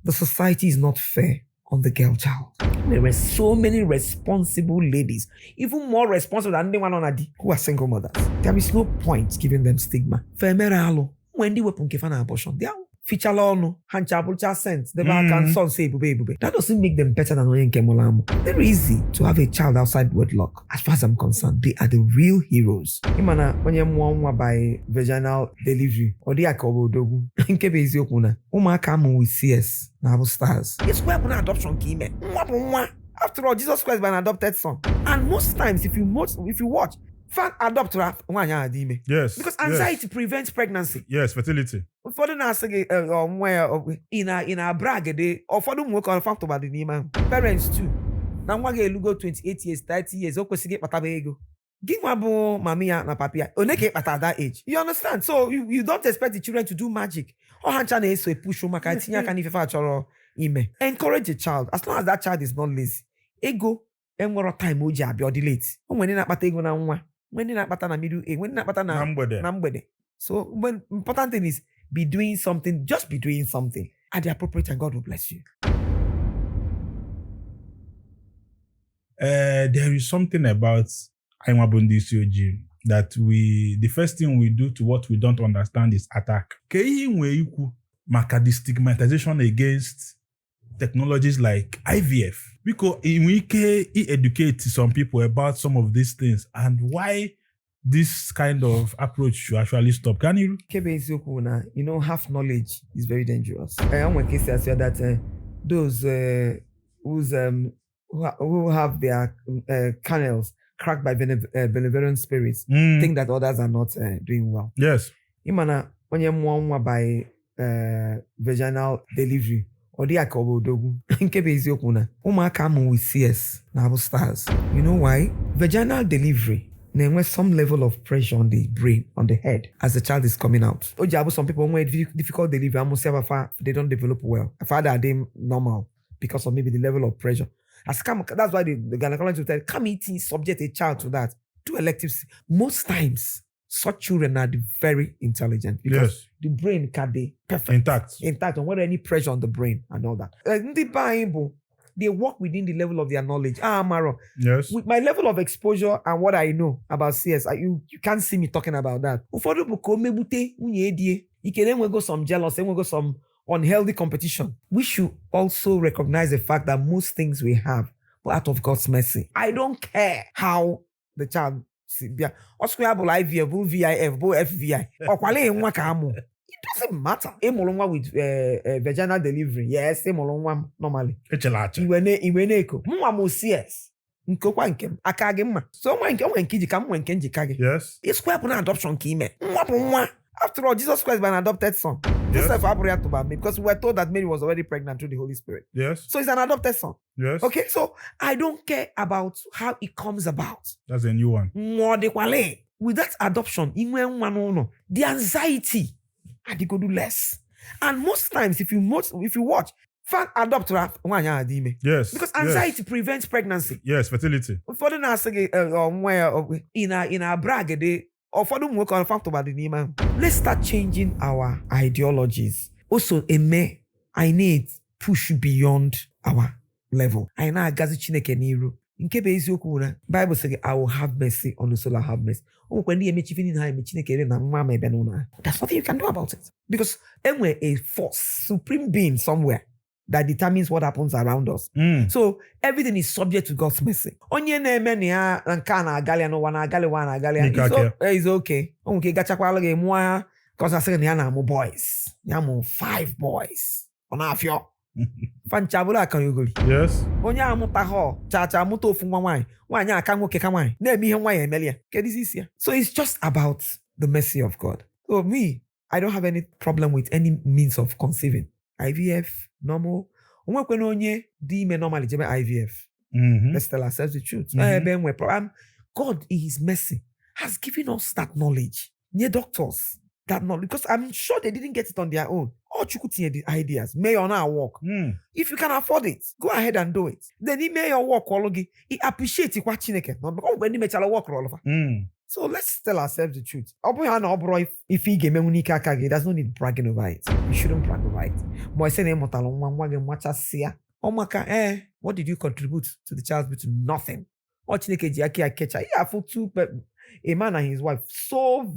the society is not fair on the girl child. There were so many responsible ladies, even more responsible than anyone on Adi, who are single mothers. There is no point giving them stigma. Femeralo, when they were punkefana abortion, they are feature law no, hanchabulcha sense, the back and son say bube. That doesn't make them better than Oyen Kemolamo. Very easy to have a child outside wedlock. As far as I'm concerned, they are the real heroes. Imana, when you're by vaginal delivery, or the akobo dogu, nkebe is yokuna, umakamu with CS, naval stars. It's where adoption came in. After all, Jesus Christ by an adopted son. And most times, if you watch, fan adopt yes. Because anxiety prevents pregnancy. Yes, fertility. For the nurse in a brag or for them work on fact about the name. Parents too. Now one get go 28 years, 30 years, okosige patabego. Give mabo mamia na papia. Oneke at that age. You understand? So you don't expect the children to do magic. Or hanchane so push makatinya can if or ime. Encourage a child as long as that child is not lazy. Ego enwero time oji abi or delete. When na kpata ego na nwa. When na kpata na middle age. When na kpata na mgbede. So when important thing is be doing something, just be doing something at the appropriate time. God will bless you. There is something about Aimabundi COG that the first thing we do to what we don't understand is attack. Maka the stigmatization against technologies like IVF. Because we can educate some people about some of these things and why this kind of approach should actually stop. Can you? Half knowledge is very dangerous. I am one case I said that those who have their canals cracked by benevolent spirits think that others are not doing well. Yes. Imana when you're by vaginal delivery or the akobo dogu nkebe eziokuna umakamu with CS naval stars. You know why? Vaginal delivery there some level of pressure on the brain, on the head, as the child is coming out. Some people when difficult delivery, they don't develop well. Father are they normal because of maybe the level of pressure. That's why the gynecologist will tell, come eating, subject a child to that. Do electives. Most times, such children are very intelligent because the brain can be perfect. Intact, and without any pressure on the brain and all that. In the Bible, they work within the level of their knowledge. Maro. Yes. With my level of exposure and what I know about CS, you can't see me talking about that. You can then go some jealous, then we go some unhealthy competition. We should also recognize the fact that most things we have are out of God's mercy. I don't care how the child IVF, VIF, FVI, or it doesn't matter. With vaginal delivery, yes, normally. Iweneko. Mwamo CS. Nkokwa nkem. Akage mma. So nkiji kam nkenji kage. Yes. It's quite an adoption kime. After all, Jesus Christ by an adopted son. Yes. Because we were told that Mary was already pregnant through the Holy Spirit. Yes. So it's an adopted son. Yes. Okay, so I don't care about how it comes about. That's a new one. With that adoption, the anxiety, I go do less. And most times, if you watch, fan adopt yes. Because anxiety prevents pregnancy. Yes, fertility. For the nurse in a brag or for them work on fact about the name. Let's start changing our ideologies. Also, I need push beyond our level. I know gazi chineke niru. Nkebe eziokwu na Bible says I will have mercy on the soul I have mercy. There's nothing you can do about it. Because anyway, a force, supreme being somewhere that determines what happens around us. So everything is subject to God's mercy. Onye na-eme ya nka na agalia no wana agalia. It's okay. Okay, gachakwala ge mwa cause I say na na boys. Ya mo 5 boys. Ona afio. Fanchabula kan yugoli. Yes. Onye amuta ho, cha amuta ofu nwa nwanyi aka nwoke ka nwanyi. Na eme ihe nwanyi emelia. Kedizisia. So it's just about the mercy of God. So me, I don't have any problem with any means of conceiving. IVF, normal. Onye di me normally jeme IVF. Let's tell ourselves the truth. God in his mercy has given us that knowledge. Near doctors. That knowledge. Because I'm sure they didn't get it on their own. Or you could see the ideas. May or not work. If you can afford it, go ahead and do it. Then he may your work all he appreciate it. When you make work all over. So let's tell ourselves the truth. If he game there's no need bragging over it. You shouldn't brag over it. What did you contribute to the child's beauty? Nothing. A man and his wife so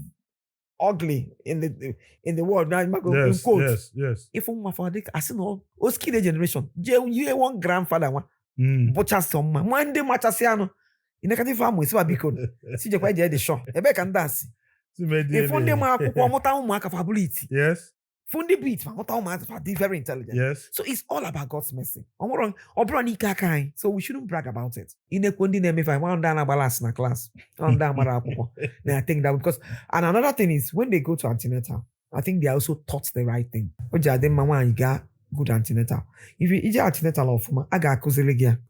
ugly in the world. Now, Yes. if I see no, kid generation, you one grandfather one, butcher some man, de machasiano. In a kind of family, so I become. See the quite the show. A beck and dance. If one day my mark of ability. Yes. Fundi beat, very intelligent. Yes. So it's all about God's mercy. So we shouldn't brag about it. In a kundi name, if I want down a balance in a class, then I think that because and another thing is when they go to antenatal, I think they are also taught the right thing. Good antenatal. If you ija antenatal of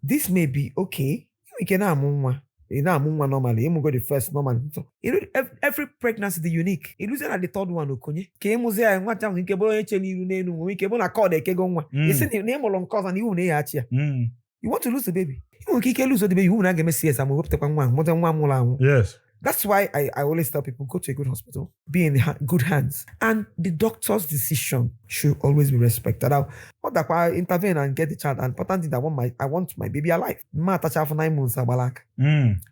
this may be okay. You can normally. You go the first normal. So every pregnancy is unique. You lose at the third one. Okay. You want to lose the baby. You lose the baby. You will not CS. Yes. That's why I always tell people go to a good hospital, be in good hands, and the doctor's decision should always be respected. Now, not that I intervene and get the child. And important thing that I want my baby alive. For 9 months.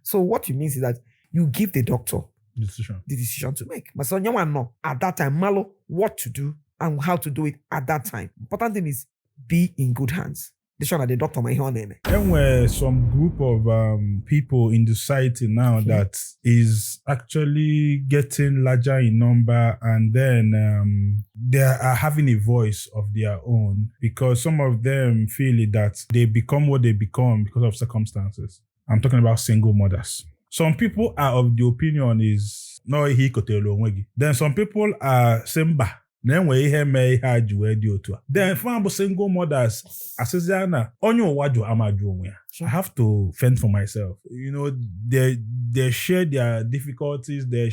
So what you mean is that you give the doctor the decision to make. But so you want to know at that time, Malo, what to do and how to do it at that time. Important thing is be in good hands. The doctor my name. And where some group of people in the society now that is actually getting larger in number, and then they are having a voice of their own because some of them feel that they become what they become because of circumstances. I'm talking about single mothers. Some people are of the opinion is no he kotelo. Then some people are saying then we hear me had you to then for single mothers asesiana onyo wadu amadu. I have to fend for myself. You know, they share their difficulties, they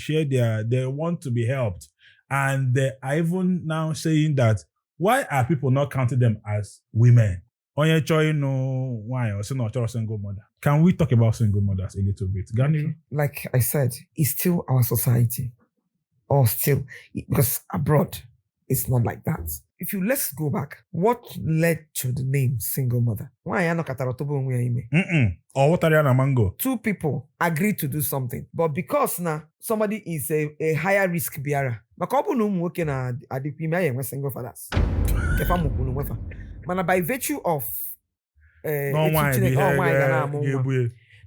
want to be helped. And they are even now saying that why are people not counting them as women? Onye choy no why or single mother. Can we talk about single mothers a little bit? Gani? Like I said, it's still our society. Or still because abroad it's not like that. If let's go back, what led to the name single mother? Why are not Or what are you mango? Two people agreed to do something, but because now somebody is a higher risk bearer. Single fathers. By virtue of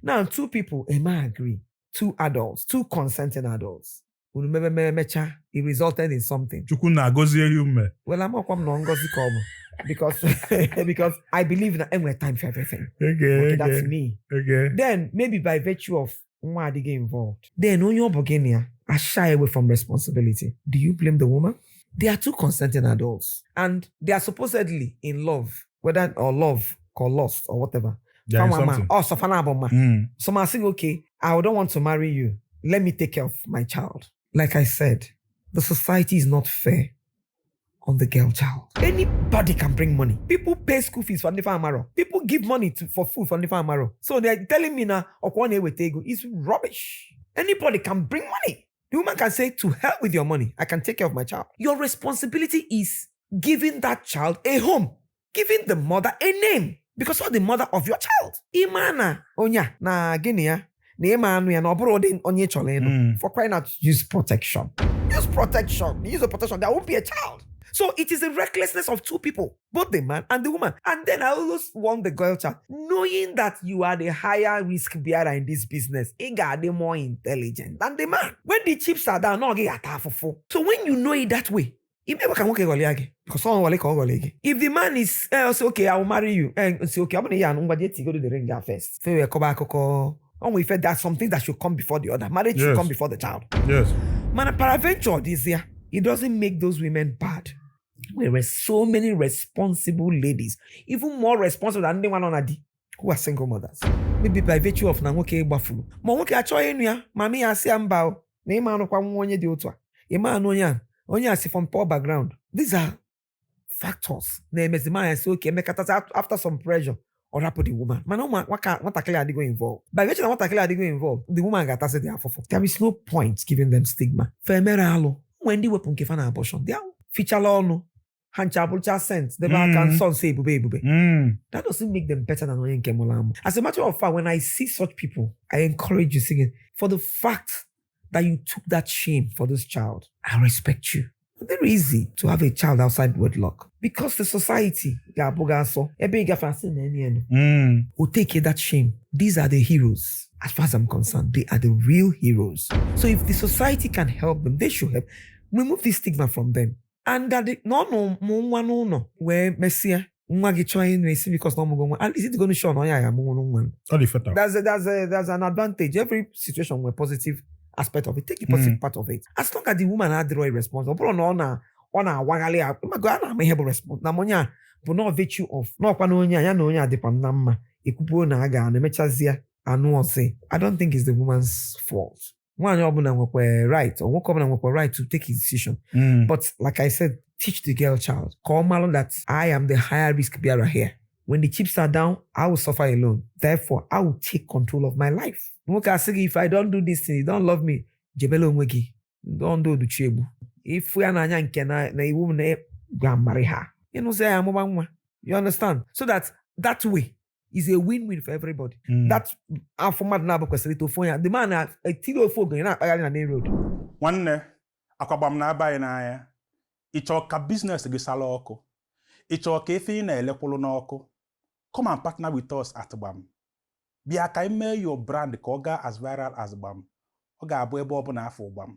now two people agree, two adults, two consenting adults. It resulted in something. Well, I'm not because I believe that I'm time for everything. Okay, that's me. Okay. Then maybe by virtue of why they get involved, then on your beginning, I shy away from responsibility. Do you blame the woman? They are two consenting adults, and they are supposedly in love, whether or love or lust or whatever. So I'm saying, okay, I don't want to marry you. Let me take care of my child. Like I said, the society is not fair on the girl child. Anybody can bring money. People pay school fees for the farmer. People give money for food for the farmer. So they're telling me now, it's rubbish. Anybody can bring money. The woman can say, to hell with your money. I can take care of my child. Your responsibility is giving that child a home. Giving the mother a name. Because you're the mother of your child. Imana, onya, na Guinea. For crying out, use protection. Use protection. Use the protection. There won't be a child. So it is the recklessness of two people, both the man and the woman. And then I always want the girl child, knowing that you are the higher risk bearer in this business. You are the more intelligent than the man. When the chips are down, no get for. So when you know it that way, if the man is say, okay, I will marry you, and say, okay, I'm going to go to the ring first. If that's something that should come before the other. Marriage should come before the child. Yes. Man, peradventure this year, it doesn't make those women bad. There are so many responsible ladies, even more responsible than anyone on Adi, who are single mothers. Maybe by virtue of Namoke Bafu. Momoke Achoya, Mammy Asiambao, Neman of Kwamwanya Diotwa, Eman Onya from poor background. These are factors. Name is the man, say, okay, make after some pressure. or rapper the woman. Man, what clear they go involved. By which what clear they go involved, the woman got to say they are for. There is no point giving them stigma. Femera when they weapon give an abortion, they are feature law no. Hanchabulcha sense. The back and son say bube. That doesn't make them better than Oyen Kemolam. As a matter of fact, when I see such people, I encourage you singing for the fact that you took that shame for this child. I respect you. Very easy to have a child outside wedlock because the society will take that shame. These are the heroes. As far as I'm concerned, they are the real heroes. So if the society can help them, they should help. Remove this stigma from them. And that no where Messia because no at least it's going to show there's an advantage. Every situation where positive aspect of it, take the positive part of it. As long as the woman had the right response, response. Namonya will not virtue of no I don't think it's the woman's fault. One right or right to take his decision. But like I said, teach the girl child. Call Malon that I am the higher risk bearer here. When the chips are down, I will suffer alone. Therefore, I will take control of my life. If I don't do this thing, you don't love me. Don't do the chebu. If we are not na woman marry her. You know, say you understand? So that way is a win-win for everybody. That format na to phone the man a tilo phone na road. One akwabam na abai na ya. Icho ka business gi sala oko. Icho ka efi na elekwulu na oko. Come and partner with us at Gbam. Bia ka ime your brand ka oga as viral as Gbam. Oga abu ebe obu na afọ Gbam.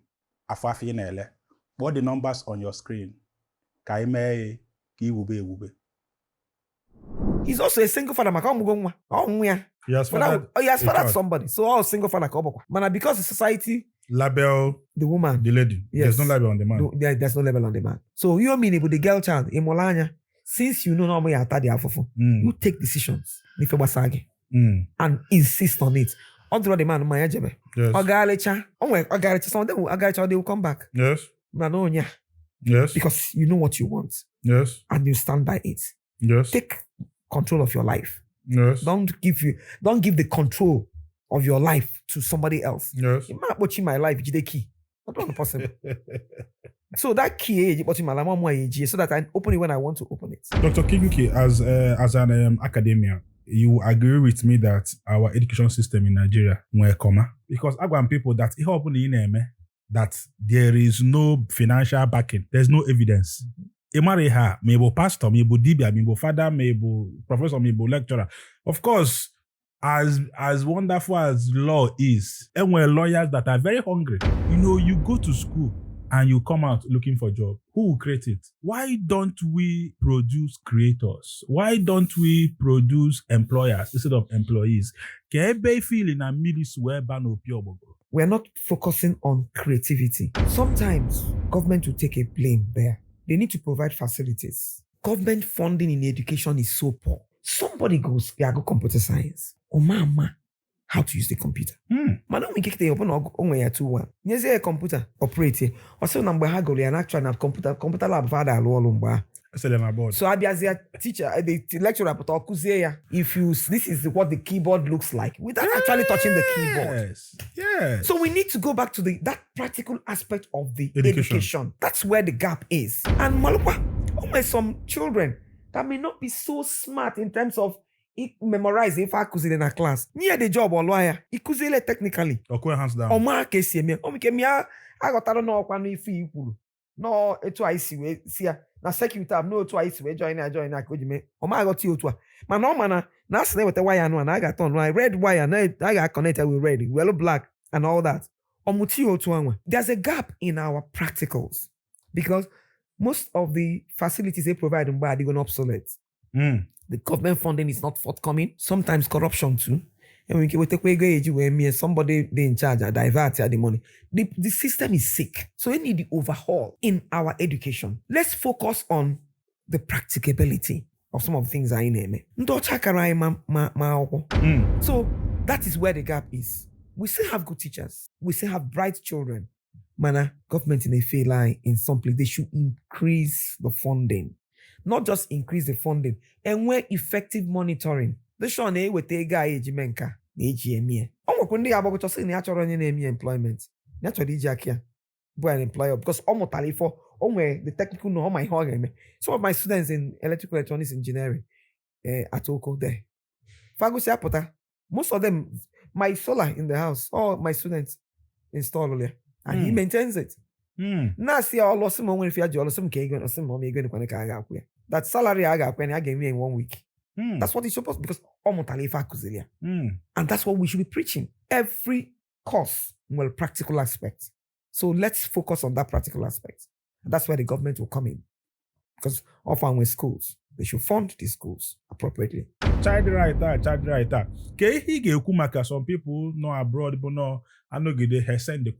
Afọ afi na ele. Put the numbers on your screen. Ka ime ki iwube. He's also a single father. He has fathered somebody. So all single father. Man, because the society label the woman, the lady. Yes. There's no label on the man. There's no label on the man. So you mean with the girl child, since you know now you you take decisions. And insist on it. Until the man they will come back. Yes. Yes. Because you know what you want. Yes. And you stand by it. Yes. Take control of your life. Yes. Don't give the control of your life to somebody else. Yes. You might watching my life, the key. Not possible. So that key is watching my life, so that I open it when I want to open it. Dr. Kinky, as an academia, you agree with me that our education system in Nigeria were comma because Gbam people that that there is no financial backing, there's no evidence. Emareha, maybe pastor, maybe dibia, maybe father, maybe professor, maybe lecturer. Of course, as wonderful as law is, and we're lawyers that are very hungry. You know, you go to school and you come out looking for a job. Who will create it? Why don't we produce creators? Why don't we produce employers instead of employees? We're not focusing on creativity. Sometimes government will take a blame there. They need to provide facilities. Government funding in education is so poor. Somebody goes, yeah, go computer science. Oh, mama, how to use the computer. Man, we kick the open on way to one. Yes, a computer operator. Or so number haggle and actually have computer lab father alone. So I be as a teacher, the lecturer, if you this is what the keyboard looks like without actually touching the keyboard. Yes. So we need to go back to that practical aspect of the education. That's where the gap is. And some children that may not be so smart in terms of memorize if I could in a class. Near the job or lawyer, it could technically. Or hands down. Or mark I got I don't know if you no twice see na second tab no twice we join I go me o ma got you to man no man na say with the wire no and I got on red wire na I got connected with red yellow black and all that there's a gap in our practicals because most of the facilities they provide are going obsolete. The government funding is not forthcoming. Sometimes corruption too. And we can take away somebody they in charge and divert the money. The system is sick. So we need the overhaul in our education. Let's focus on the practicability of some of the things I name. So that is where the gap is. We still have good teachers. We still have bright children. Government in a fair line in some place, they should increase the funding. Not just increase the funding. And where effective monitoring. the show na eweta ego a eji mee nka na eji eme ọ nwekwa ndị agbagọchọ sị na ya chọrọ onye na-eme employment ya chọrọ iji aka ya bụ an employer because ọ mụtara ifo o nwere the technical know ọ ma ihe ọ ga-eme. Some of my students in electrical electronics engineering at Oko there fagosi apụta most of them my solar in the house all my students install there and he maintains it. Na-asị ya ọlọsị ma o nwere ife ya ji ọlọsị m ka ego ọsị ma ọ ma ego nekwana ka a ga-akwụ ya that salary a ga-akwụ ya na a ga-eme in 1 week. That's what it's supposed because ọ mụtara ife akụziri ya and that's what we should be preaching. Every course will practical aspect, so let's focus on that practical aspect. And that's where the government will come in because of our schools they should fund these schools appropriately. Child right. Ka ihe ị ga-ekwu maka some people no abroad bụ no anọgide ha send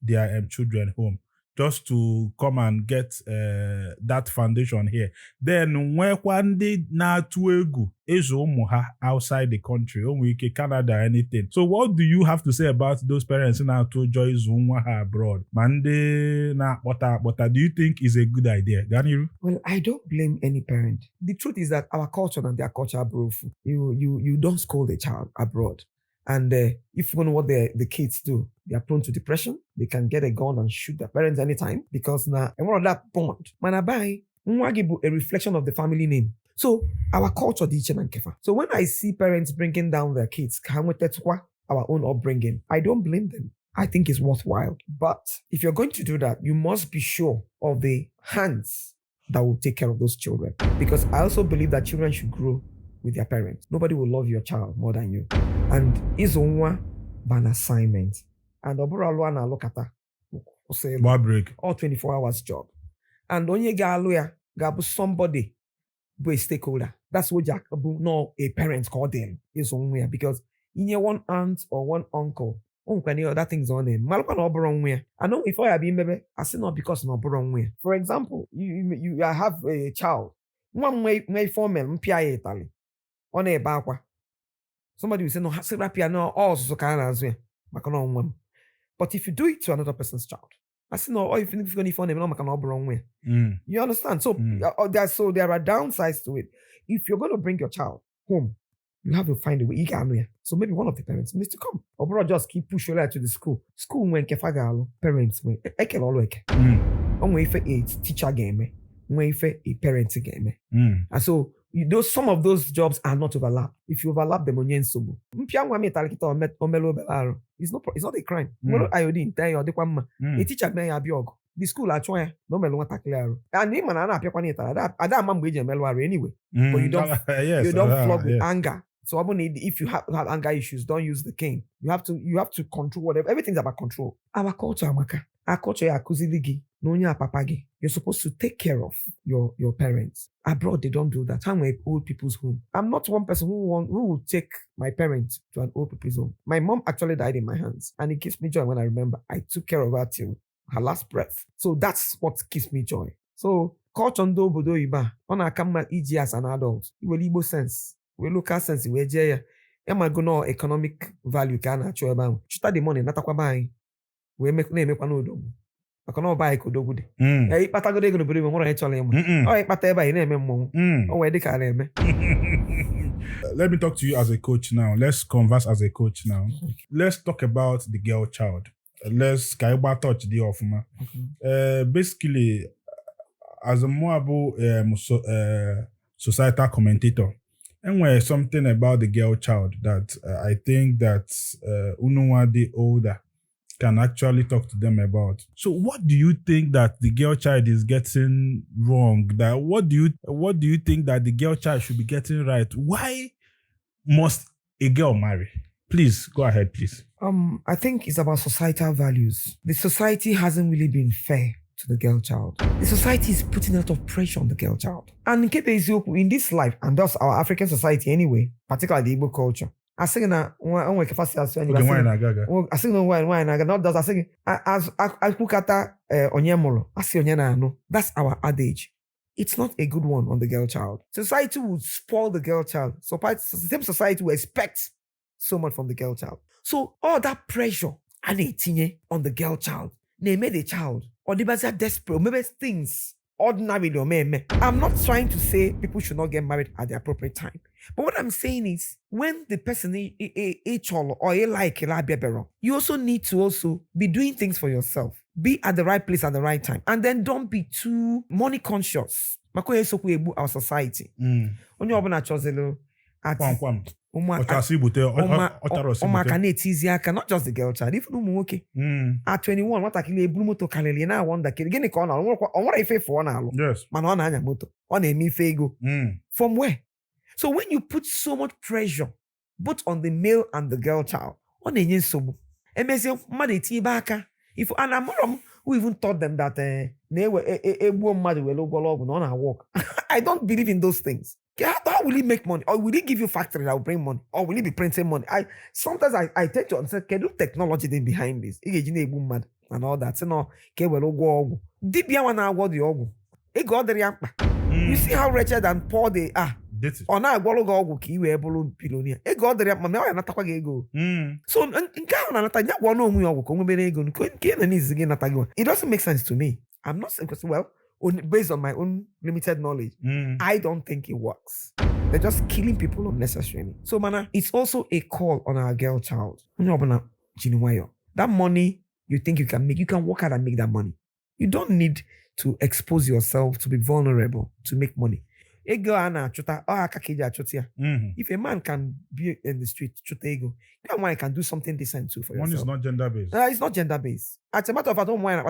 their children home just to come and get that foundation here. Then nwekwa ndị na-atụ egwu ịzụ ụmụ ha outside the country, onwe ike Canada, anything. So what do you have to say about those parents na-atụ ụjọ ịzụ nwa ha abroad? Ma ndị na-akpọta, do you think is a good idea? Ganiru? Well, I don't blame any parent. The truth is that our culture and their culture are both. You don't scold a child abroad. And if you know what the kids do, they are prone to depression. They can get a gun and shoot their parents anytime because now and one of that bond. Manabai, a reflection of the family name. So our culture di and kefa. So when I see parents bringing down their kids, our own upbringing, I don't blame them. I think it's worthwhile. But if you're going to do that, you must be sure of the hands that will take care of those children. Because I also believe that children should grow with their parents. Nobody will love your child more than you. And is onwa an assignment. And obura na lokata. Break. All 24 hours job. And onye ga gabu somebody be a stakeholder. That's what Jack no a parent called them is onwe because in your one aunt or one uncle. That thing's on him. Malpa no borrow way. I know if I be maybe I say not because no borrow way. For example, you have a child. One may form MPI Italy. On a bakwa. Somebody will say, no, Hasirapia, no, also can answer. But if you do it to another person's child, I say, no, or if you're going to phone him, no, can wrong way. You understand? So, there are downsides to it. If you're going to bring your child home, you have to find a way. So maybe one of the parents needs to come. Or just keep pushing her to the school. School when kefagalo, parents when eke lolo eke. On way for a teacher game, way for a parent game. And so some of those jobs are not overlapped. If you overlap them on yensobu, it's not a crime. A teacher may have the school actually no melo tackle. And name and ana piakwa nita. Ada mambo eje melo anyway. But you don't flog with anger. So if you have anger issues, don't use the cane. You have to control whatever. Everything's about control. Our culture, Amaka. Our culture akuziligi. Nonya papagi. You're supposed to take care of your parents. Abroad, they don't do that. I'm at old people's home. I'm not one person who will take my parents to an old people's home. My mom actually died in my hands. And it gives me joy when I remember I took care of her till her last breath. So that's what gives me joy. So culture ndo obodo iba. Ona kama iji as an adult. Iwe Igbo sense. We local sense. We eje ya go no economic value ka na achọ ebe ahụ. Chuta the money natakwa ba we na-emekwa n'odogwu maka na ọba anyị ka odogwu dị ịkpatagodo ego n'obodo ime nwere anyị chọrọ ịma ọ ịkpata ebe anyị na-eme mmọnwụ o wee dị ka a na-eme. Let me talk to you as a coach now. Let's converse as a coach now. Let's talk about the girl child. Let's touch the ofuma. Basically, as a Moabo societal commentator, and where something about the girl child that I think that Unuwa the older can actually talk to them about. So what do you think that the girl child is getting wrong? That what do you think that the girl child should be getting right? Why must a girl marry? Please go ahead, please. I think it's about societal values. The society hasn't really been fair to the girl child. The society is putting a lot of pressure on the girl child. And in this life, and that's our African society anyway, particularly the Igbo culture, I think na one capacity as well. I think no why not does I think as kukata onyemolo asi onyena no. That's our adage. It's not a good one on the girl child. Society will spoil the girl child. So the same society will expect so much from the girl child. So all that pressure on the girl child, they made a child or they are desperate, maybe things ordinary. I'm not trying to say people should not get married at the appropriate time. But what I'm saying is, when the person or you also need to also be doing things for yourself. Be at the right place at the right time. And then don't be too money conscious. Our society. Onye ọbụla chọzịlụ at Kwam. ụmụaka Ọchasị ibute, ọcharọsị ụmụaka ibute. na-etizi aka, not just the girl child, even ụmụ nwoke. At 21, nwatakịrị eburu moto karịrị na-awọ ndakịrị. Gịnị ka ọ na-alụ? Ọ nwere ife efu ọ na-alụ. Yes. Mana ọ na-anya moto. Ọ na-eme ife ego. From where? So when you put so much pressure both on the male and the girl child, ọ na-enye nsogbu. Emezie mmadụ etinye ebe aka. And amụrụ who even taught them that egbuo mmadụ were ụgwọ ọgwụ na ọ na-work. I don't believe in those things. How will he make money? Or will he give you factory that will bring money? Or will he be printing money? Sometimes I take to understand, can you technology then behind this? And all that. You see how wretched and poor they are. Ọ na-agwọrọ gị ọgwụ ka i wee bụrụ pilonia. Ego ọ dịrị ya ma ọ ya natakwa gị ego. So nke ahụ na-anata ya gwọ n'onwe ya ọgwụ ka o nwebere ego nke na n'izi gị nata gị. It doesn't make sense to me. I'm not saying, well, based on my own limited knowledge, I don't think it works. They're just killing people unnecessarily. So, man, it's also a call on our girl child. That money you think you can make, you can work hard and make that money. You don't need to expose yourself to be vulnerable to make money. If a man can be in the street, that one can do something decent too for yourself. One is not gender-based. It's not gender-based. As a matter of fact, I don't mind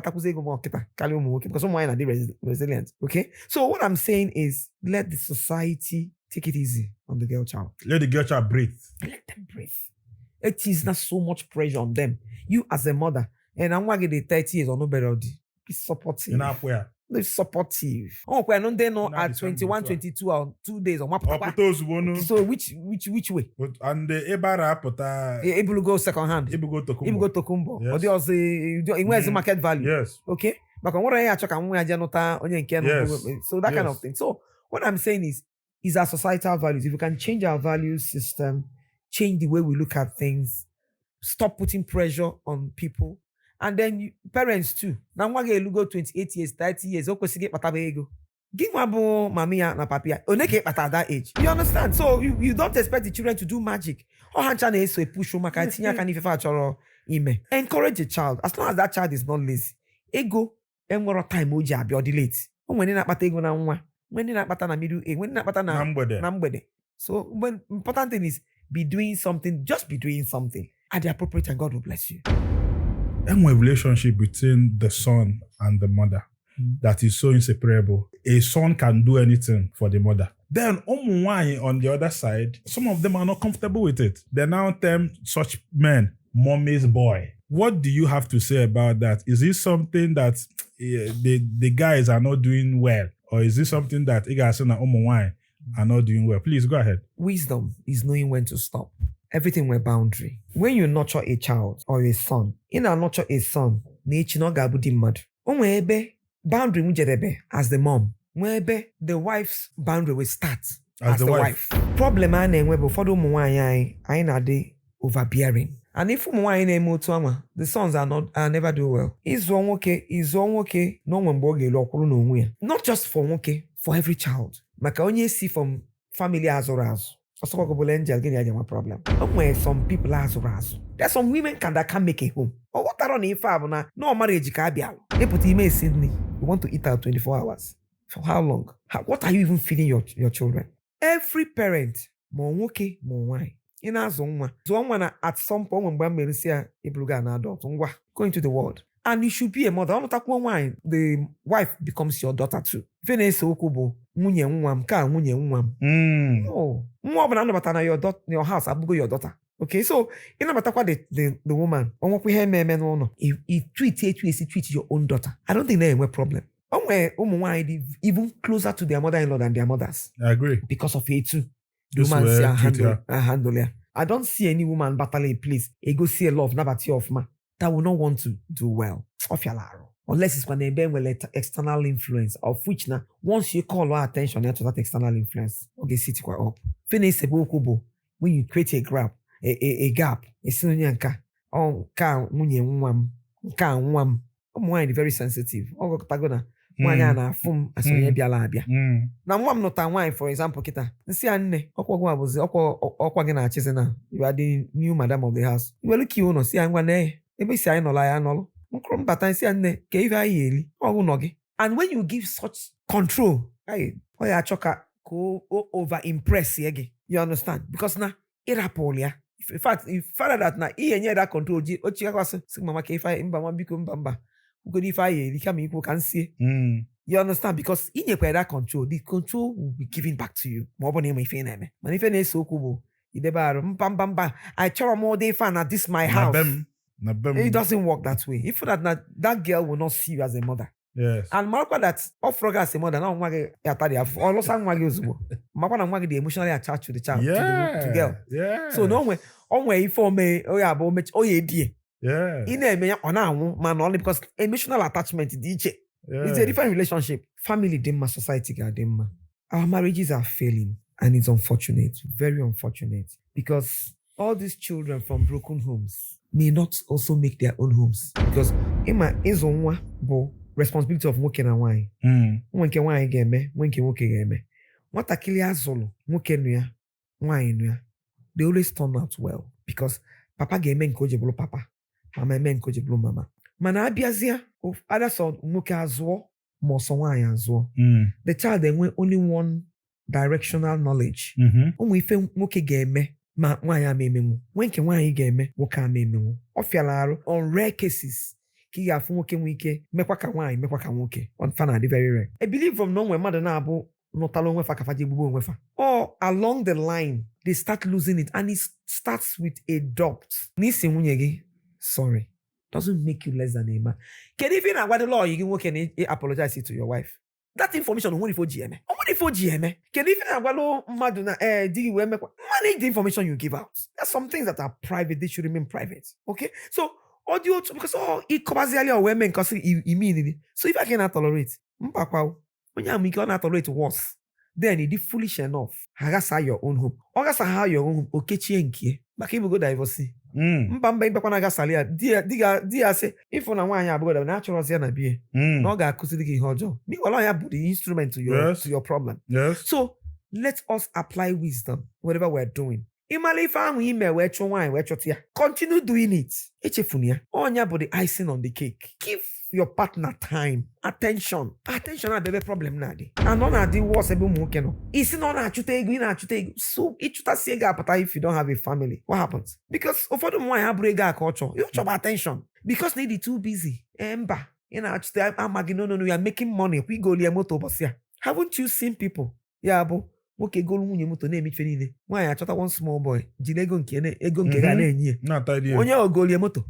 because someone are resilient. Okay? So what I'm saying is, let the society take it easy on the girl child. Let the girl child breathe. Let them breathe. It is not so much pressure on them. You as a mother, and I'm going to get 30 years or no better. Be supportive. Be supportive. Oh, we're not there at 21, 22 or 2 days or so which way? And the Ebara pota able to go second hand. Able go to Kumbo. Or where's the market value? Yes. Okay. But what I check and so that kind of thing. So what I'm saying is our societal values. If we can change our value system, change the way we look at things, stop putting pressure on people. And then parents too. Now you go 28 years, 30 years. Give mamia na papia. At that age. You understand? So you don't expect the children to do magic. Encourage a child as long as that child is not lazy. Ego time when na middle age, when na so when important thing is be doing something, just be doing something at the appropriate time. God will bless you. And a relationship between the son and the mother that is so inseparable. A son can do anything for the mother. Then on the other side, some of them are not comfortable with it. They now term such men mommy's boy. What do you have to say about that? Is this something that the guys are not doing well? Or is this something that are not doing well? Please go ahead. Wisdom is knowing when to stop. Everything with boundary. When you nurture a child or a son, in a nurture a son, nature no gabudi mad. Boundary mujedebe as the mom. Mwebe the wife's boundary will start as the wife. Problem ane before do muwanya na de overbearing. And if muwanya na the sons are never do well. Is one okay, no one boge lokulu no nwe. Not just for okay, for every child. Maka onye see from family azorazo. Problem. Some people there's some women that can't make a home. Or what are on no marriage they put email Sydney. You want to eat out 24 hours. For how long? What are you even feeding your children? Every parent, more okay, more wine. In our zone, at some point when an adult going to the world. And you should be a mother. The wife becomes your daughter too. No. Your house, I'll go your daughter. Okay, so in the woman, if treat your own daughter, I don't think there's a problem. Even closer to their mother-in-law than their mothers. I agree. Because of it too. Woman handle. I don't see any woman battle a place. Go see a love, nabati of ma. That will not want to do well. Unless it's when they bear with external influence, of which now once you call our attention to that external influence, okay, sit quite up. Finish a bokubo when you create a gap, a sinyanka, oh, ka munye mwam, ka mwam, mind very sensitive. Oh, tagona, Mwanya na afum asonye biala abia. Mm. Na nwa m nụta nwaanyị for example kita. Nsi ya nne, ọkwa gwa abụzi ọkwa gị na-achịzi na you are the new madam of the house. Iwelu ki ụnọ si ya ngwa na ebe si anyị nọla ya nọlụ. Nkụrụ mbata nsi ya nne ka ife anyị eri ọ bụ nọ gị. And when you give such control, ọ ya achọ ka over impress ye gị. You understand? Because na ịrapụl ya. In fact, if father that na ihe nye that control ji ochi akwasị sị mama ka ife mba nwa biko mba ugodi ife anyị eri kama ikwu ka nsie. You understand? Because inyekwa that control, the control will be given back to you. Ma ọ bụ na ịma ife na-eme. Mana ife na-eso okwu bụ idebe arụ mba I chọrọ m all fan at this my house. It doesn't work that way. If that girl will not see you as a mother. Yes. And makwa that offer as a mother na nwa gị atari afọ ọ lọsa nwa gị ozugbo. Makwa na nwa gị dị emotionally attached to the child, to the girl. Yeah. So no onwe ife ome oya abụ oye die. Yeah. Ị na-eme ya ọ na-anwụ mana only because emotional attachment dị iche. Yeah. It's a different relationship. Family dimma, society ga dimma. Our marriages are failing and it's unfortunate, very unfortunate, because all these children from broken homes may not also make their own homes. Because ịzụ nwa bụ responsibility of nwoke na nwaanyị. Nwa nke nwaanyị ga-eme, nwa nke nwoke ga-eme. Nwatakịrị azụlụ nwoke nụ ya, nwaanyị nụ ya, they always turn out well because papa ga-eme nke o ji bụrụ papa, mama eme nke o ji bụrụ mama. Mana abịazịa ada sọ nwoke azụọ ma ọsọ nwaanyị azụọ. The child enwe only one directional knowledge. Ụmụ ife nwoke ga-eme ma nwaanyị ama emenwu. Nwe nke nwaanyị ga-eme nwoke ama emenwu. Ọ fịala arụ on rare cases ka ị ga-afụ nwoke nwe ike mekwa ka nwaanyị mekwa ka nwoke. On fa na dị very rare. I believe from nowhere mmadụ na-abụ nụtala onwe fa ka fa ji egbugbo onwe fa. Or along the line they start losing it and it starts with a doubt. N'isi nwunye gị sorry doesn't make you less than a man. Can even agwa the law you can apologize to your wife? That information only for GM. Only for GM. Can even agwa madu na manage the information you give out. There's some things that are private, they should remain private. Okay? So audio because it covers or women because immediately. So if I cannot tolerate, when you cannot tolerate worse, then it is foolish enough. Hagasa your own home. Hagasa how your own okechi enkie. Baki go divorce. Mbamba ibe kwana gasalia dia say if na nwaanyị abụọ na achọrọ ya na bie na ọ ga-akụziri gị ihe ọjọọ meanwhile ya bụ the instrument to your problem. Yes. So let us apply wisdom whatever we're doing. Ịmala ife ahụ ime wee chụ nwaanyị wee chọta ya continue doing it. Echefuna ya ọnya bụ the icing on the cake. Give your partner time, attention adebe problem na dị and ọ na-adị worse ebe ụmụ nwoke nọ isi na ọ na-achụta ego ị na-achụta ego so ịchụtasị ego apụta if you don't have a family what happens? Because ụfọdụ ụmụ nwaanyị abụrụ ego aka ọ chọọ you chọba attention because na ịdị too busy mba ị na-achụta amaghị no you are making money kwa igolie moto ụbọchị a. Haven't you seen people ya bụ nwoke golu nwunye moto na-emefe niile nwaanyị achọta one small boy jiri ego nke ga na-enye ya onye ogolie moto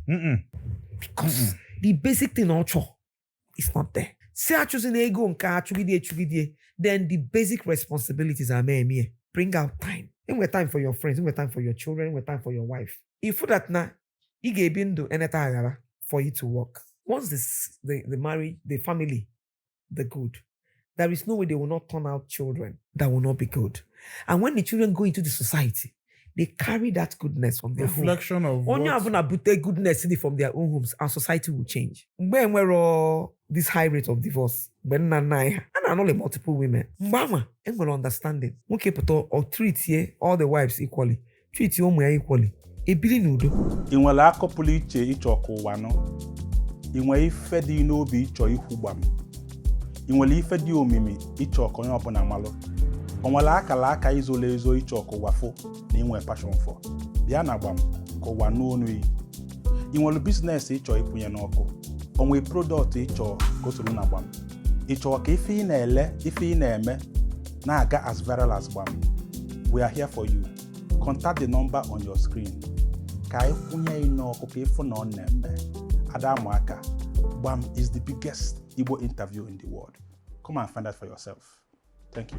because the basic thing also is not there. Say I choosing ego nka chugidie, then the basic responsibilities are me. Bring out time. And we time for your friends, we time for your children, we time for your wife. If that na ige bindo eneta for you to work. Once the marriage, the family, the good, there is no way they will not turn out children that will not be good. And when the children go into the society, they carry that goodness from their reflection home. Of only having a bute goodness from their own homes, and society will change. When we're this high rate of divorce, when and only multiple women, mama, and we're understanding. Okay, but or treat all the wives equally. Treat your woman equally. Ebili nudo. Inwe la couple iche icho ko wano. Inwe ife di n'obi icho ihu gbam. Inwe ife di omimi icho ko onye ọbụla malo. Onwela aka izole ezo icho ko wafo na inwe passion for. Bịa na Gbam ko wa n'onu yi. Inwelu business icho ipunye n'ọkụ. Onwe product icho ko soro na Gbam. Icho ka ife ị na-ele, ife ị na-eme na-aga as viral as Gbam. We are here for you. Contact the number on your screen. Ka ipunye n'ọkụ ka ifu na ọ na-eme. Adamuaka, Gbam is the biggest Igbo interview in the world. Come and find out for yourself. Thank you.